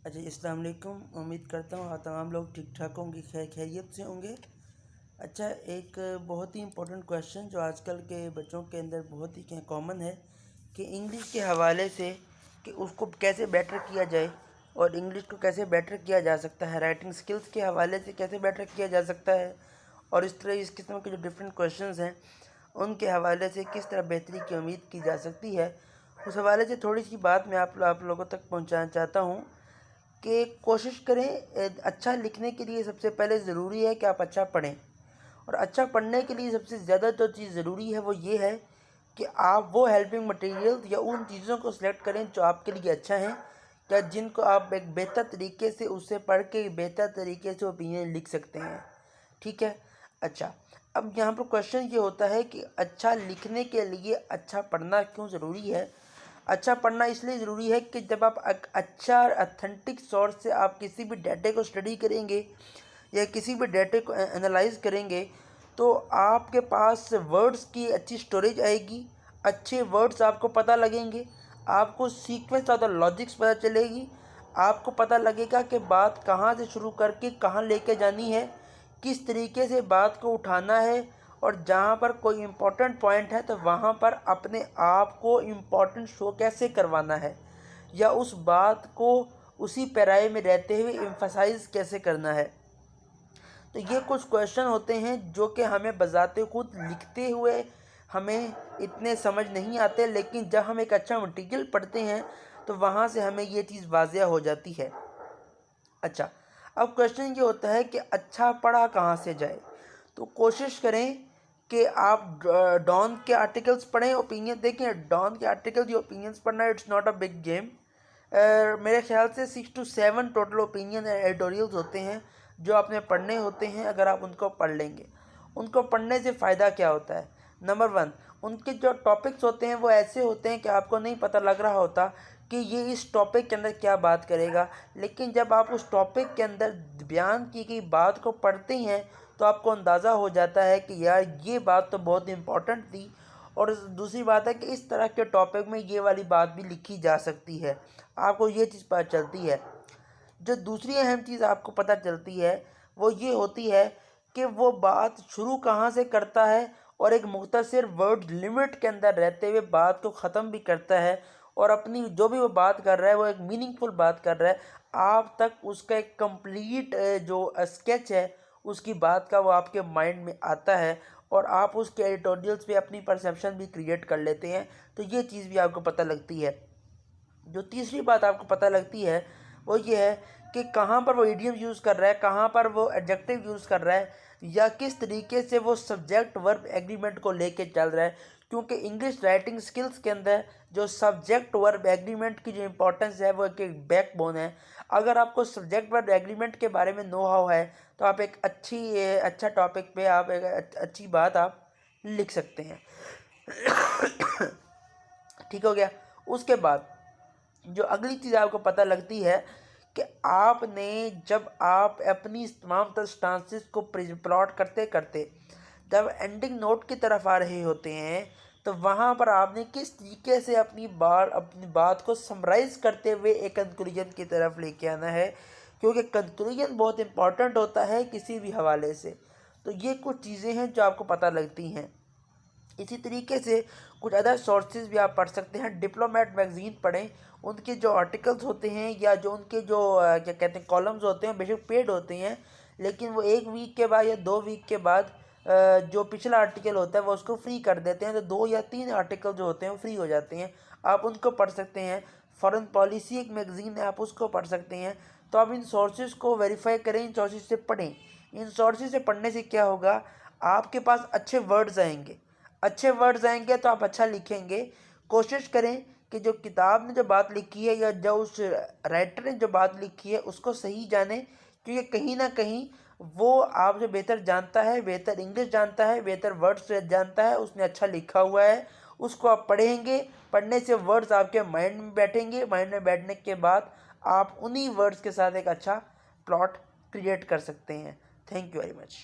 अच्छा, अस्सलाम वालेकुम। उम्मीद करता हूँ आप तमाम लोग ठीक ठाक होंगे, खैरियत से होंगे। अच्छा, एक बहुत ही इम्पोर्टेंट क्वेश्चन जो आजकल के बच्चों के अंदर बहुत ही कॉमन है कि इंग्लिश के हवाले से कि उसको कैसे बेटर किया जाए और इंग्लिश को कैसे बेटर किया जा सकता है, राइटिंग स्किल्स के हवाले से कैसे बेटर किया जा सकता है और इस तरह इस किस्म के जो डिफरेंट क्वेश्चंस हैं उनके हवाले से किस तरह बेहतरी की उम्मीद की जा सकती है, उस हवाले से थोड़ी सी बात मैं आप लोगों तक पहुँचाना चाहता हूँ कि कोशिश करें। अच्छा लिखने के लिए सबसे पहले ज़रूरी है कि आप अच्छा पढ़ें और अच्छा पढ़ने के लिए सबसे ज़्यादा जो चीज़ ज़रूरी है वो ये है कि आप वो हेल्पिंग मटेरियल या उन चीज़ों को सिलेक्ट करें जो आपके लिए अच्छा है या जिनको आप एक बेहतर तरीके से उससे पढ़ के बेहतर तरीके से ओपिनियन लिख सकते हैं। ठीक है। अच्छा, अब यहाँ पर क्वेश्चन ये होता है कि अच्छा लिखने के लिए अच्छा पढ़ना क्यों ज़रूरी है। अच्छा पढ़ना इसलिए ज़रूरी है कि जब आप अच्छा और अथेंटिक सोर्स से आप किसी भी डाटे को स्टडी करेंगे या किसी भी डाटे को एनालाइज करेंगे तो आपके पास वर्ड्स की अच्छी स्टोरेज आएगी, अच्छे वर्ड्स आपको पता लगेंगे, आपको सीक्वेंस ऑफ द लॉजिक्स पता चलेगी, आपको पता लगेगा कि बात कहाँ से शुरू करके कहाँ लेके जानी है, किस तरीके से बात को उठाना है और जहाँ पर कोई इम्पोर्टेंट पॉइंट है तो वहाँ पर अपने आप को इम्पोर्टेंट शो कैसे करवाना है या उस बात को उसी पैराए में रहते हुए एम्फसाइज कैसे करना है। तो ये कुछ क्वेश्चन होते हैं जो कि हमें बजाते खुद लिखते हुए हमें इतने समझ नहीं आते, लेकिन जब हम एक अच्छा मटेरियल पढ़ते हैं तो वहाँ से हमें ये चीज़ वाज़िया हो जाती है। अच्छा, अब क्वेश्चन ये होता है कि अच्छा पढ़ा कहाँ से जाए। तो कोशिश करें कि आप डॉन के आर्टिकल्स पढ़ें, ओपिनियन देखें। डॉन के आर्टिकल या ओपिनियंस पढ़ना it's not a big game. मेरे ख्याल से 6 to 7 टोटल ओपिनियन एडिटोरियल्स होते हैं जो आपने पढ़ने होते हैं। अगर आप उनको पढ़ लेंगे, उनको पढ़ने से फ़ायदा क्या होता है। नंबर 1, उनके जो टॉपिक्स होते हैं वो ऐसे होते हैं कि आपको नहीं पता लग रहा होता कि ये इस टॉपिक के अंदर क्या बात करेगा, लेकिन जब आप उस टॉपिक के अंदर बयान की गई बात को पढ़ते हैं तो आपको अंदाज़ा हो जाता है कि यार ये बात तो बहुत इम्पोर्टेंट थी। और दूसरी बात है कि इस तरह के टॉपिक में ये वाली बात भी लिखी जा सकती है, आपको ये चीज़ पता चलती है। जो दूसरी अहम चीज़ आपको पता चलती है वो ये होती है कि वो बात शुरू कहाँ से करता है और एक मुख्तसर वर्ड लिमिट के अंदर रहते हुए बात को ख़त्म भी करता है और अपनी जो भी वो बात कर रहा है वो एक मीनिंगफुल बात कर रहा है। आप तक उसका एक कंप्लीट जो स्केच है उसकी बात का वो आपके माइंड में आता है और आप उसके एडिटोरियल्स पे अपनी परसेप्शन भी क्रिएट कर लेते हैं। तो ये चीज़ भी आपको पता लगती है। जो तीसरी बात आपको पता लगती है वो ये है कि कहाँ पर वो इडियम यूज़ कर रहा है, कहाँ पर वो एडजेक्टिव यूज़ कर रहा है या किस तरीके से वो सब्जेक्ट वर्ब एग्रीमेंट को लेके चल रहा है। क्योंकि इंग्लिश राइटिंग स्किल्स के अंदर जो सब्जेक्ट वर्ब एग्रीमेंट की जो इम्पोर्टेंस है वो एक बैकबोन है। अगर आपको सब्जेक्ट वर्ब एग्रीमेंट के बारे में नो हाउ है तो आप एक अच्छा टॉपिक पे आप एक अच्छी बात आप लिख सकते हैं। ठीक हो गया। उसके बाद जो अगली चीज़ आपको पता लगती है कि आपने जब आप अपनी तमाम तर स्टांसेस को प्लॉट करते करते जब एंडिंग नोट की तरफ आ रहे होते हैं तो वहाँ पर आपने किस तरीके से अपनी बात को समराइज़ करते हुए एक कंक्लूजन की तरफ लेके आना है, क्योंकि कंक्लूजन बहुत इंपॉर्टेंट होता है किसी भी हवाले से। तो ये कुछ चीज़ें हैं जो आपको पता लगती हैं। इसी तरीके से कुछ अदर सोर्सेज भी आप पढ़ सकते हैं। डिप्लोमेट मैगज़ीन पढ़ें, उनके जो आर्टिकल्स होते हैं या जो उनके जो क्या कहते हैं कॉलम्स होते हैं बेशक पेड होते हैं, लेकिन वो 1 वीक के बाद या 2 वीक के बाद जो पिछला आर्टिकल होता है वो उसको फ्री कर देते हैं। तो 2 या 3 आर्टिकल जो होते हैं वो फ्री हो जाते हैं, आप उनको पढ़ सकते हैं। फॉरेन पॉलिसी एक मैगज़ीन है, आप उसको पढ़ सकते हैं। तो आप इन सोर्सेज को वेरीफाई करें, इन सोर्सेज से पढ़ें। इन सोर्सेज से पढ़ने से क्या होगा, आपके पास अच्छे वर्ड्स आएंगे। अच्छे वर्ड्स आएंगे तो आप अच्छा लिखेंगे। कोशिश करें कि जो किताब ने जो बात लिखी है या जो उस राइटर ने जो बात लिखी है उसको सही जाने, क्योंकि कहीं ना कहीं वो आपसे बेहतर जानता है, बेहतर इंग्लिश जानता है, बेहतर वर्ड्स जानता है, उसने अच्छा लिखा हुआ है। उसको आप पढ़ेंगे, पढ़ने से वर्ड्स आपके माइंड में बैठेंगे, माइंड में बैठने के बाद आप उन्हीं वर्ड्स के साथ एक अच्छा प्लॉट क्रिएट कर सकते हैं। Thank you very much.